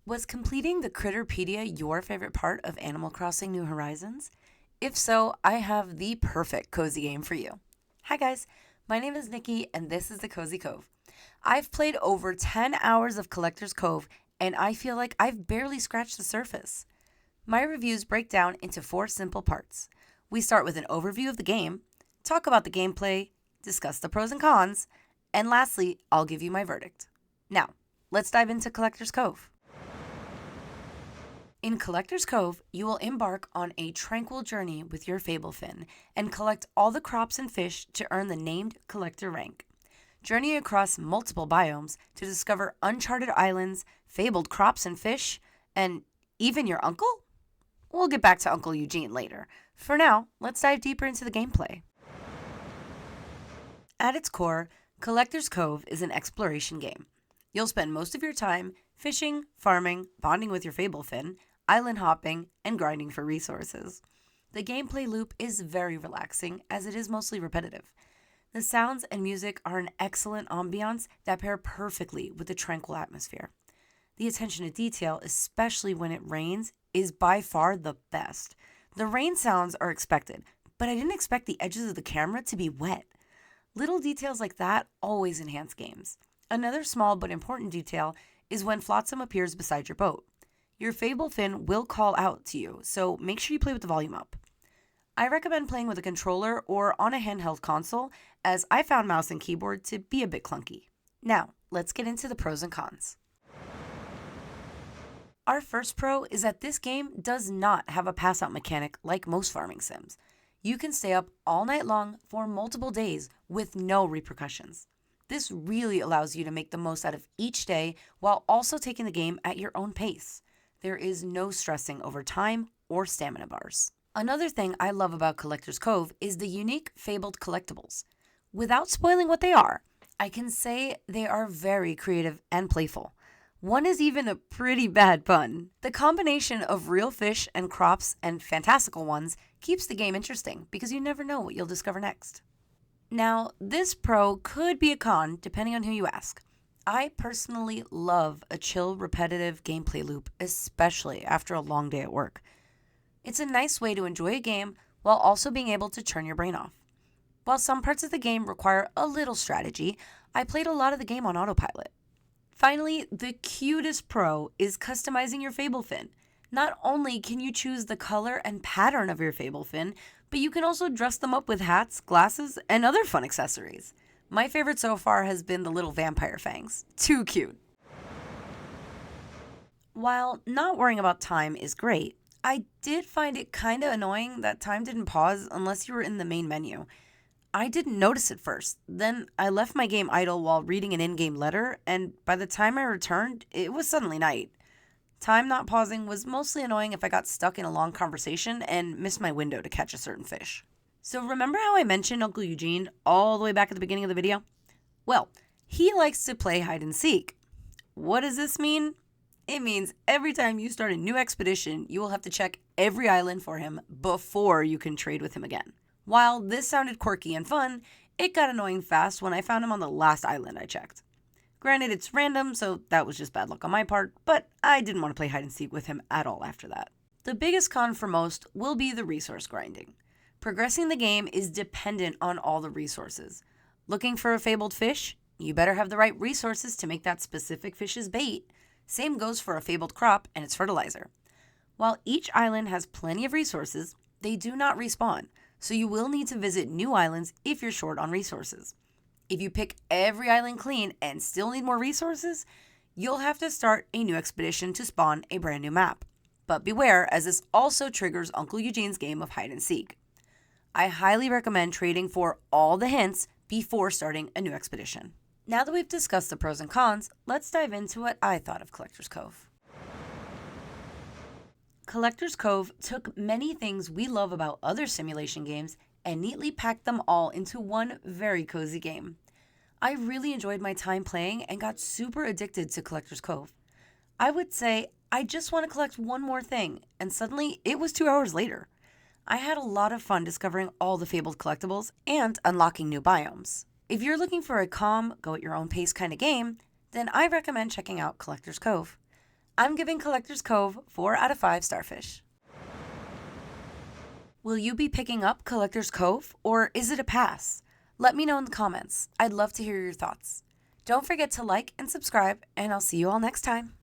Was completing the Critterpedia your favorite part of Animal Crossing New Horizons? If so, I have the perfect cozy game for you. Hi guys, my name is Nikki and this is the Cozy Cove. I've played over 10 hours of Collector's Cove and I feel like I've barely scratched the surface. My reviews break down into 4 simple parts. We start with an overview of the game, talk about the gameplay, discuss the pros and cons, and lastly, I'll give you my verdict. Now, let's dive into Collector's Cove. In Collector's Cove, you will embark on a tranquil journey with your Fablefin and collect all the crops and fish to earn the named Collector rank. Journey across multiple biomes to discover uncharted islands, fabled crops and fish, and even your uncle? We'll get back to Uncle Eugene later. For now, let's dive deeper into the gameplay. At its core, Collector's Cove is an exploration game. You'll spend most of your time fishing, farming, bonding with your Fablefin, island hopping, and grinding for resources. The gameplay loop is very relaxing as it is mostly repetitive. The sounds and music are an excellent ambiance that pair perfectly with the tranquil atmosphere. The attention to detail, especially when it rains, is by far the best. The rain sounds are expected, but I didn't expect the edges of the camera to be wet. Little details like that always enhance games. Another small but important detail is when Flotsam appears beside your boat. Your Fablefin will call out to you, so make sure you play with the volume up. I recommend playing with a controller or on a handheld console, as I found mouse and keyboard to be a bit clunky. Now, let's get into the pros and cons. Our first pro is that this game does not have a pass-out mechanic like most farming sims. You can stay up all night long for multiple days with no repercussions. This really allows you to make the most out of each day while also taking the game at your own pace. There is no stressing over time or stamina bars. Another thing I love about Collector's Cove is the unique fabled collectibles. Without spoiling what they are, I can say they are very creative and playful. One is even a pretty bad pun. The combination of real fish and crops and fantastical ones keeps the game interesting because you never know what you'll discover next. Now, this pro could be a con depending on who you ask. I personally love a chill, repetitive gameplay loop, especially after a long day at work. It's a nice way to enjoy a game while also being able to turn your brain off. While some parts of the game require a little strategy, I played a lot of the game on autopilot. Finally, the cutest pro is customizing your Fablefin. Not only can you choose the color and pattern of your Fablefin, but you can also dress them up with hats, glasses, and other fun accessories. My favorite so far has been the little vampire fangs. Too cute. While not worrying about time is great, I did find it kinda annoying that time didn't pause unless you were in the main menu. I didn't notice it first. Then I left my game idle while reading an in-game letter, and by the time I returned, it was suddenly night. Time not pausing was mostly annoying if I got stuck in a long conversation and missed my window to catch a certain fish. So remember how I mentioned Uncle Eugene all the way back at the beginning of the video? Well, he likes to play hide and seek. What does this mean? It means every time you start a new expedition, you will have to check every island for him before you can trade with him again. While this sounded quirky and fun, it got annoying fast when I found him on the last island I checked. Granted, it's random, so that was just bad luck on my part, but I didn't want to play hide and seek with him at all after that. The biggest con for most will be the resource grinding. Progressing the game is dependent on all the resources. Looking for a fabled fish? You better have the right resources to make that specific fish's bait. Same goes for a fabled crop and its fertilizer. While each island has plenty of resources, they do not respawn, so you will need to visit new islands if you're short on resources. If you pick every island clean and still need more resources, you'll have to start a new expedition to spawn a brand new map. But beware, as this also triggers Uncle Eugene's game of hide and seek. I highly recommend trading for all the hints before starting a new expedition. Now that we've discussed the pros and cons, let's dive into what I thought of Collector's Cove. Collector's Cove took many things we love about other simulation games and neatly packed them all into one very cozy game. I really enjoyed my time playing and got super addicted to Collector's Cove. I would say I just want to collect one more thing, and suddenly it was 2 hours later. I had a lot of fun discovering all the fabled collectibles and unlocking new biomes. If you're looking for a calm, go at your own pace kind of game, then I recommend checking out Collector's Cove. I'm giving Collector's Cove 4 out of 5 starfish. Will you be picking up Collector's Cove, or is it a pass? Let me know in the comments. I'd love to hear your thoughts. Don't forget to like and subscribe, and I'll see you all next time.